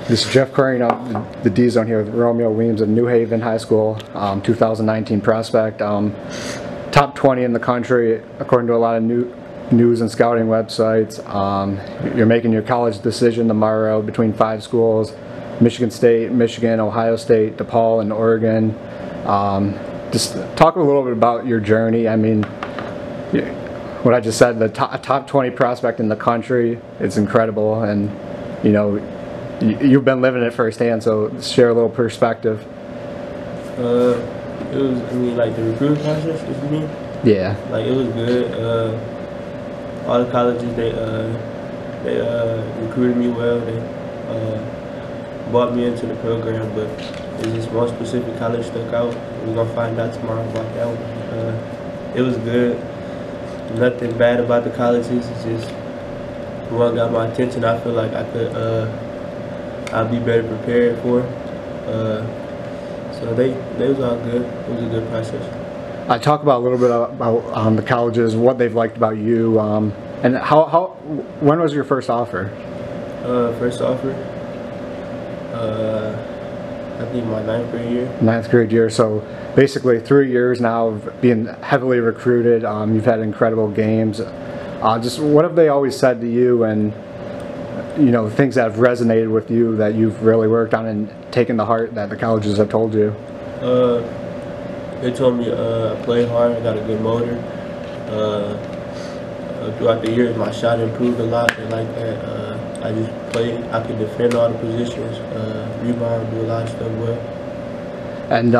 This is Jeff Crane out the D zone here with Romeo Weems of New Haven High School, 2019 prospect. Top 20 in the country according to a lot of news and scouting websites. You're making your college decision tomorrow between 5 schools: Michigan State, Michigan, Ohio State, DePaul, and Oregon. Just talk a little bit about your journey. I mean, what I just said, the top 20 prospect in the country, it's incredible, and you know, you've been living it firsthand, so share a little perspective. It was, I mean, like the recruiting process, what you mean? Yeah. Like, it was good. All the colleges, they recruited me well. They brought me into the program, but there's just one specific college stuck out. We're gonna find out tomorrow about that one. It was good. Nothing bad about the colleges. It's just one got my attention. I feel like I could, I'll be better prepared for. So they was all good. It was a good process. I talk about a little bit about the colleges, what they've liked about you, and when was your first offer? First offer, I think my 9th grade year. 9th grade year. So basically 3 years now of being heavily recruited. You've had incredible games. Just what have they always said to you, and you know, things that have resonated with you that you've really worked on and taken to heart that the colleges have told you? They told me I played hard, I got a good motor. Throughout the years, my shot improved a lot. They like that. I just played. I could defend all the positions, rebound, do a lot of stuff well. And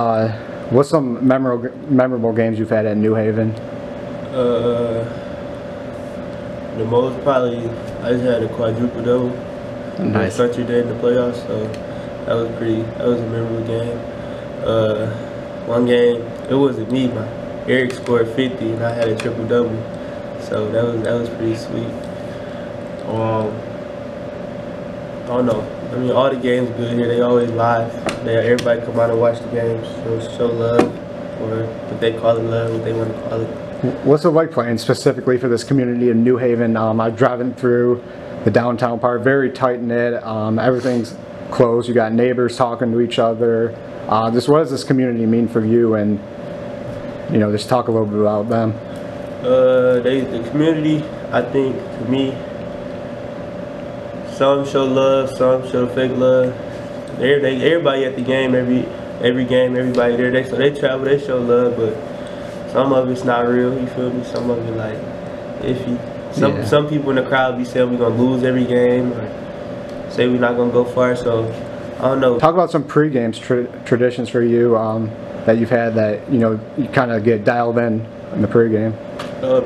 what's some memorable games you've had at New Haven? The most, probably, I just had a quadruple double. Nice. Country day in the playoffs, so that was a memorable game. One game, it wasn't me, Eric scored 50 and I had a triple double, so that was pretty sweet. I don't know. I mean, all the games good here. They always live. Everybody come out and watch the games, show love, or what they call it love, what they want to call it. What's it like playing specifically for this community in New Haven? I'm driving through the downtown part, very tight-knit. Everything's close. You got neighbors talking to each other. Just what does this community mean for you? And you know, just talk a little bit about them. The community, I think, to me, some show love, some show fake love. Everybody at the game, every game, everybody there. So they travel, they show love, but some of it's not real. You feel me? Some of it like iffy. Some people in the crowd be saying we're gonna lose every game, or say we're not gonna go far. So I don't know. Talk about some pre-game traditions for you that you've had that, you know, you kind of get dialed in the pre-game.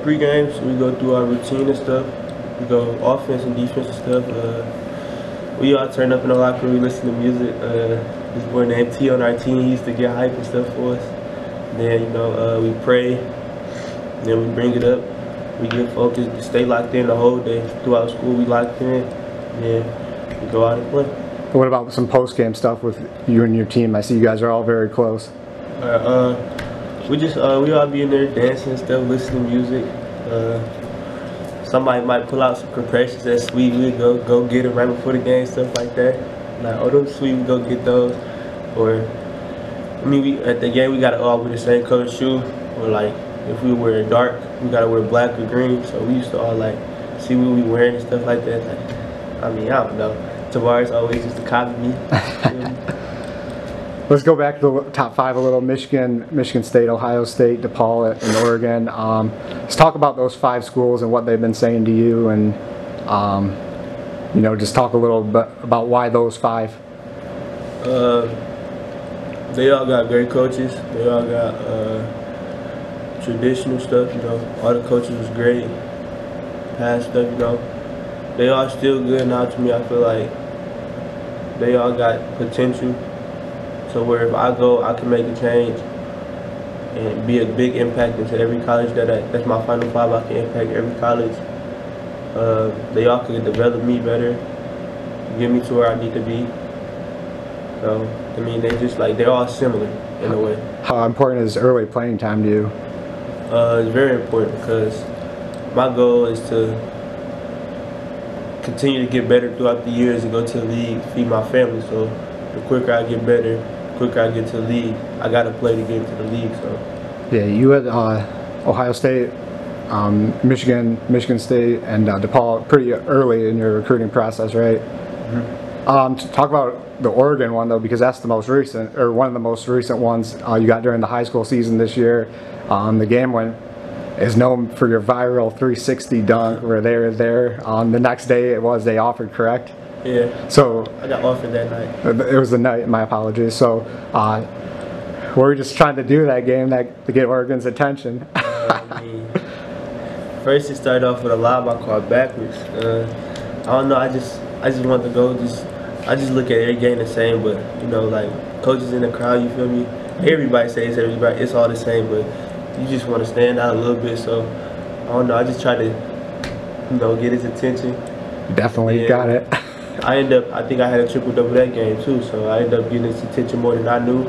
Pre-games, we go through our routine and stuff. We go offense and defense and stuff. We all turn up in the locker room, we listen to music. This boy named T on our team, he used to get hype and stuff for us. Then, you know, we pray, then we bring it up. We get focused, stay locked in the whole day. Throughout school, we locked in, then we go out and play. What about some post-game stuff with you and your team? I see you guys are all very close. We all be in there dancing and stuff, listening to music. Somebody might pull out some compressions that's sweet. We go get them right before the game, stuff like that. Like, oh, those sweet, we go get those. Or, I mean, at the game we gotta all wear the same color shoe. Or like, if we wear dark, we gotta wear black or green. So we used to all like see what we wearing and stuff like that. Like, I mean, I don't know. Tavares always used to copy me. Let's go back to the top 5 a little. Michigan State, Ohio State, DePaul, and Oregon. Let's talk about those 5 schools and what they've been saying to you, and you know, just talk a little bit about why those 5. They all got great coaches. They all got traditional stuff. You know, all the coaches was great. Past stuff, you know, they all still good now to me. I feel like they all got potential. So where if I go, I can make a change and be a big impact into every college that's my final 5. I can impact every college. They all can develop me better, get me to where I need to be. So I mean, they're all similar in a way. How important is early playing time to you? It's very important because my goal is to continue to get better throughout the years and go to the league, feed my family. So the quicker I get better, the quicker I get to the league, I got to play to get into the league. So yeah, you had Ohio State, Michigan State, and DePaul pretty early in your recruiting process, right? Mm-hmm. To talk about the Oregon one though, because that's the most recent, or one of the most recent ones you got during the high school season this year. The game is known for your viral 360 dunk where they were there. The next day they offered, correct? Yeah. So I got offered that night. It was the night. My apologies. So we were just trying to do that game to get Oregon's attention. First it started off with a lob I caught backwards. I don't know. I just wanted to go. I just look at every game the same, but you know, like coaches in the crowd, you feel me? Everybody says everybody, it's all the same, but you just want to stand out a little bit. So I don't know. I just try to, you know, get his attention. Definitely got it. I think I had a triple-double that game too, so I ended up getting his attention more than I knew.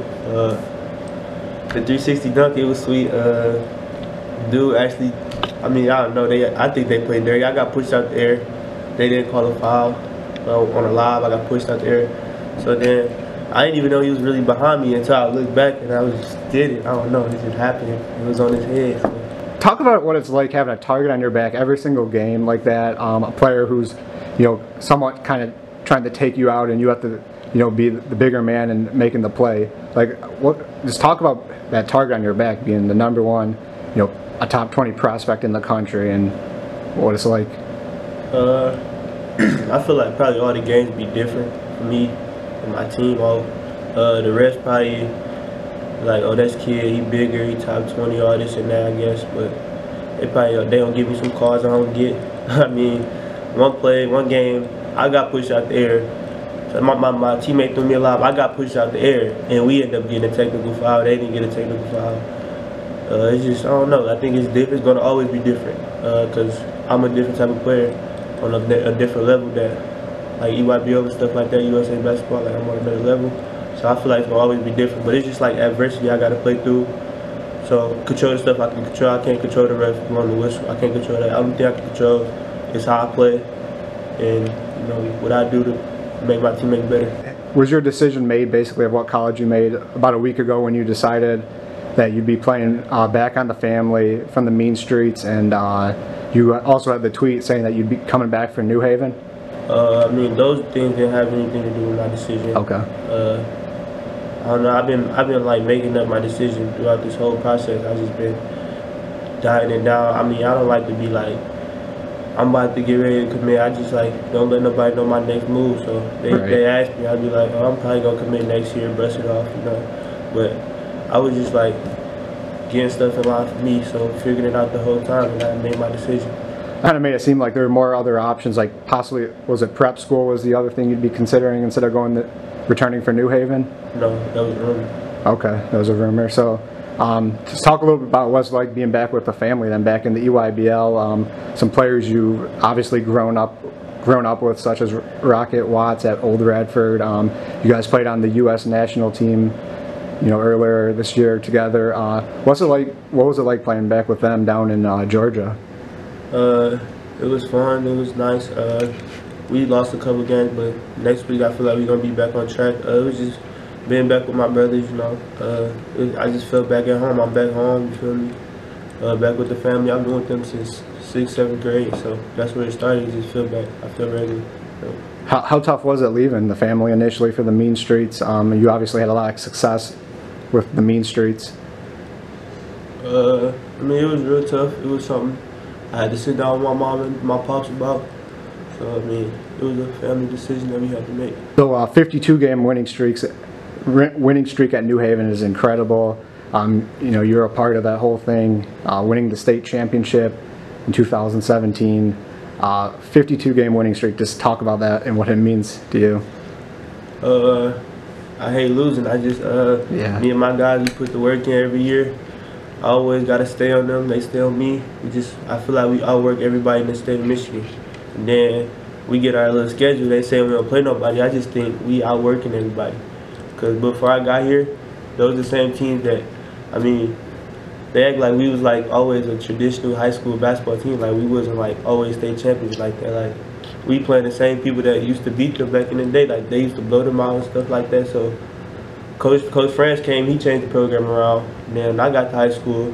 The 360 dunk, it was sweet. Dude, actually, I mean, I don't know. I think they played dirty. I got pushed out the air. They didn't call a foul on a lob. I got pushed out the air. So then I didn't even know he was really behind me until I looked back and I just did it. I don't know. It just happened. It was on his head. So. Talk about what it's like having a target on your back every single game like that. A player who's, you know, somewhat kind of trying to take you out, and you have to, you know, be the bigger man and making the play. Like, just talk about that target on your back being the #1, you know, a top 20 prospect in the country, and what it's like. I feel like probably all the games be different for me and my team. The rest probably like, oh, that's kid, he bigger, he top 20, all this and that, I guess. But they don't give me some calls I don't get. I mean, one game, I got pushed out the air. So my teammate threw me a lob. I got pushed out the air, and we ended up getting a technical foul. They didn't get a technical foul. It's just, I don't know. I think it's different. It's going to always be different because I'm a different type of player on a different level that, like EYBL and stuff like that, USA basketball, like I'm on another level. So I feel like it's going to always be different. But it's just like adversity I got to play through. So control the stuff I can control. I can't control the ref blowing the whistle. I can't control that. The only thing I can control is how I play and, you know, what I do to make my teammates better. Was your decision made basically of what college you made about a week ago when you decided that you'd be playing back on the family from the mean streets, and you also had the tweet saying that you'd be coming back for New Haven? I mean, those things didn't have anything to do with my decision. Okay. I don't know. I've been like making up my decision throughout this whole process. I've just been dying it down. I mean, I don't like to be like, I'm about to get ready to commit. I just like don't let nobody know my next move. So they ask me, I'd be like, oh, I'm probably gonna commit next year, brush it off, you know. But I was just like getting stuff in line for me, so figuring it out the whole time, and I made my decision. Kind of made it seem like there were more other options, like possibly, was it prep school was the other thing you'd be considering instead of returning for New Haven? No, that was a rumor. Okay, that was a rumor. So just talk a little bit about what's like being back with the family then, back in the EYBL. Some players you've obviously grown up with, such as Rocket Watts at Old Radford. You guys played on the U.S. national team, you know, earlier this year together. What was it like playing back with them down in Georgia? It was fun. It was nice. We lost a couple games, but next week I feel like we're gonna be back on track. It was just being back with my brothers, you know. I just felt back at home. I'm back home, you feel me? Back with the family. I've been with them since 6th, 7th grade, so that's where it started. Just feel back. I feel ready. So. How tough was it leaving the family initially for the mean streets? You obviously had a lot of success with the mean streets. I mean, it was real tough. It was something I had to sit down with my mom and my pops about. So I mean, it was a family decision that we had to make. So 52-game winning streak at New Haven is incredible. You know, you're a part of that whole thing, winning the state championship in 2017. 52-game winning streak. Just talk about that and what it means to you. I hate losing. I just me and my guys, we put the work in every year. I always gotta stay on them. They stay on me. I feel like we outwork everybody in the state of Michigan. And then we get our little schedule. They say we don't play nobody. I just think we outworking everybody. Cause before I got here, those are the same teams that, I mean, they act like we was like always a traditional high school basketball team. Like we wasn't like always state champions like that. Like we playing the same people that used to beat them back in the day. Like they used to blow them out and stuff like that. So Coach France came, he changed the program around. And then when I got to high school,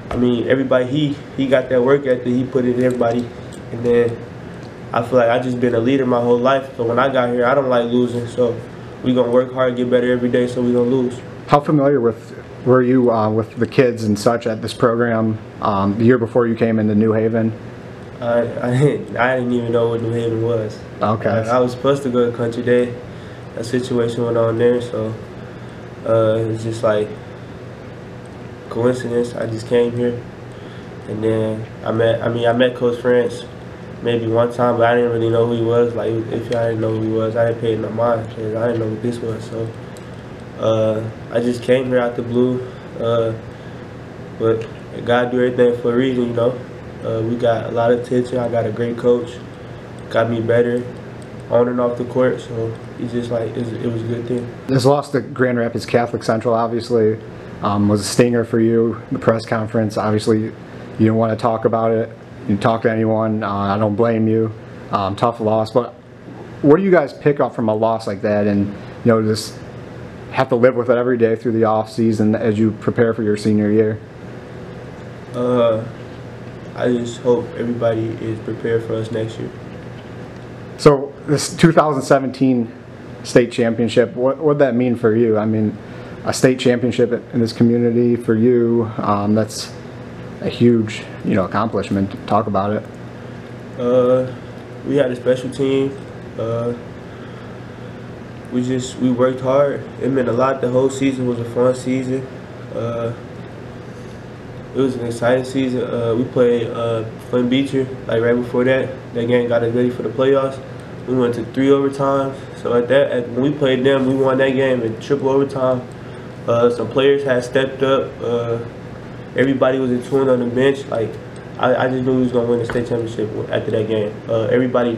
I mean, everybody, he got that work ethic, he put it in everybody. And then I feel like I just been a leader my whole life. So when I got here, I don't like losing. So we gonna work hard, get better every day, so we don't lose. How familiar were you with the kids and such at this program the year before you came into New Haven? I didn't even know what New Haven was. Okay. I was supposed to go to Country Day. A situation went on there, so it's just like coincidence. I just came here, and then I met Coach France maybe one time, but I didn't really know who he was. Like if I didn't know who he was, I didn't pay no mind because I didn't know what this was. So I just came here out the blue, but God do everything for a reason, you know. We got a lot of attention. I got a great coach, got me better on and off the court. So it's just like it was a good thing. This loss to Grand Rapids Catholic Central obviously was a stinger for you. The press conference, obviously, you didn't want to talk about it. You didn't talk to anyone. I don't blame you. Tough loss, but what do you guys pick up from a loss like that, and just have to live with it every day through the off season as you prepare for your senior year? I just hope everybody is prepared for us next year. So this 2017 state championship, what would that mean for you? I mean, a state championship in this community for you, that's a huge, accomplishment. Talk about it. We had a special team. We worked hard. It meant a lot. The whole season was a fun season. It was an exciting season. We played Flint Beecher like right before that. That game got us ready for the playoffs. We went to 3 overtimes. So when we played them, we won that game in triple overtime. Some players had stepped up. Everybody was in tune on the bench. Like I just knew we was gonna win the state championship after that game.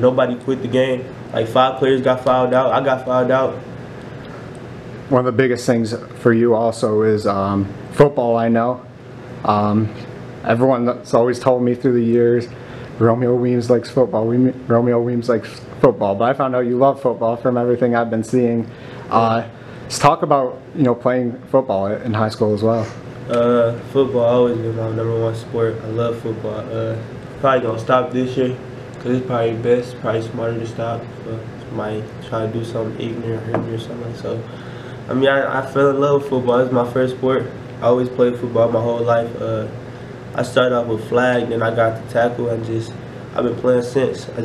Nobody quit the game. Like 5 players got fouled out. I got fouled out. One of the biggest things for you also is football. I know. Everyone that's always told me through the years, Romeo Weems likes football. Romeo Weems likes football. But I found out you love football from everything I've been seeing. Let's talk about playing football in high school as well. Football always been my #1 sport. I love football. Probably gonna stop this year because it's probably best, probably smarter to stop. Might try to do something ignorant or hurt me or something. So, I mean, I fell in love with football. It's my first sport. I always played football my whole life. I started off with flag, then I got the tackle, and I've been playing since. I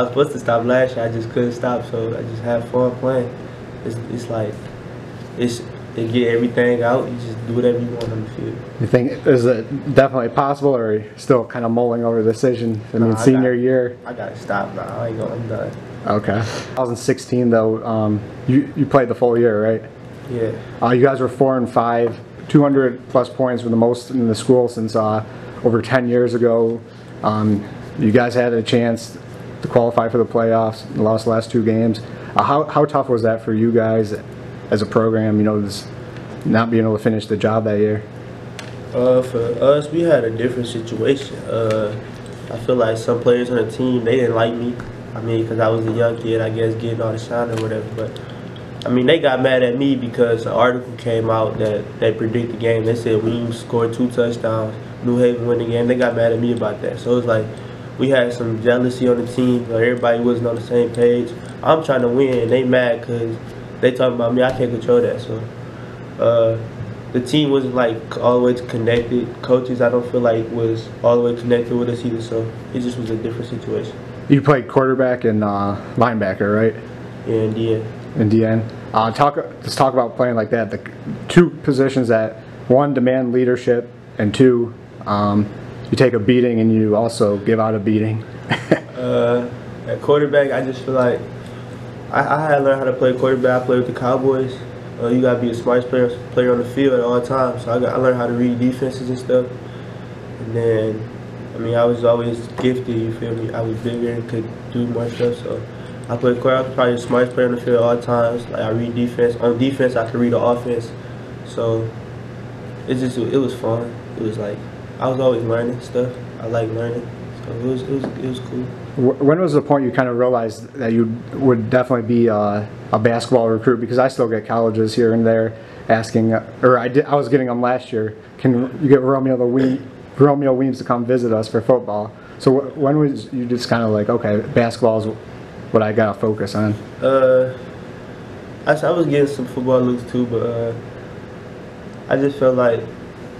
was supposed to stop last year, I just couldn't stop, so I just have fun playing. They get everything out. You just do whatever you want on the field. You think, is it definitely possible, or are you still kind of mulling over the decision? Senior year. I gotta stop now. I'm done. Okay. 2016 though, you played the full year, right? Yeah. You guys were 4-5. 200 plus points were the most in the school since over 10 years ago. You guys had a chance to qualify for the playoffs. You lost the last 2 games. How tough was that for you guys as a program? Just not being able to finish the job that year. For us, we had a different situation. I feel like some players on the team, they didn't like me. I mean, because I was a young kid, I guess, getting all the shine or whatever. But I mean, they got mad at me because an article came out that they predicted the game. They said Weems scored 2 touchdowns, New Haven win the game. They got mad at me about that. So it's like we had some jealousy on the team. Like everybody wasn't on the same page. I'm trying to win, and they mad because they talking about me. I can't control that. So the team wasn't like all the way connected. Coaches, I don't feel like was all the way connected with us either. So it just was a different situation. You played quarterback and linebacker, right? Yeah, in the end. In the end. Let's talk about playing like that. The 2 positions that, 1, demand leadership, and 2, you take a beating and you also give out a beating. At quarterback, I just feel like I had to learn how to play quarterback. I played with the Cowboys. You gotta be the smartest player on the field at all times. So I learned how to read defenses and stuff. And then, I mean, I was always gifted. You feel me? I was bigger and could do more stuff. So I played quarterback. Probably the smartest player on the field at all times. Like I read defense. On defense, I could read the offense. So it was fun. It was like I was always learning stuff. I like learning. So it was cool. When was the point you kind of realized that you would definitely be a basketball recruit? Because I still get colleges here and there asking, or I was getting them last year. Can you get Romeo Weems to come visit us for football? So when was you just kind of like, okay, basketball is what I gotta focus on? I was getting some football looks too, but I just felt like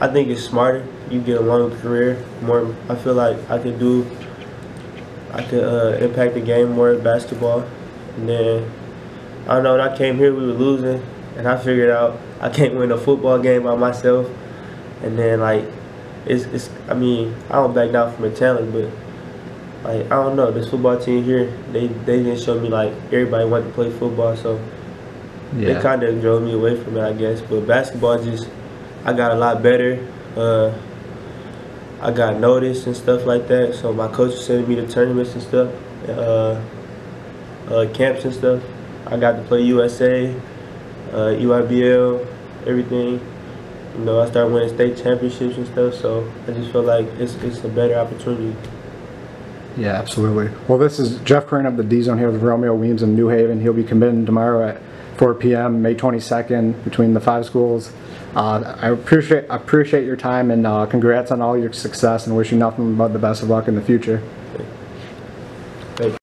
I think it's smarter. You get a longer career, more. I feel like I could impact the game more at basketball. And then I don't know, when I came here we were losing, and I figured out I can't win a football game by myself. And then like I mean, I don't back down from a talent, but like I don't know, this football team here, they didn't show me like everybody wanted to play football, so they kind of drove me away from it, I guess. But basketball I got a lot better. I got noticed and stuff like that, so my coach was sending me to tournaments and stuff, camps and stuff. I got to play USA, EYBL, everything. You know, I started winning state championships and stuff, so I just feel like it's a better opportunity. Yeah, absolutely. Well, this is Jeff Crane of the D-Zone here with Romeo Weems in New Haven. He'll be committing tomorrow at 4 p.m. May 22nd between the 5 schools. I appreciate your time, and congrats on all your success, and wish you nothing but the best of luck in the future.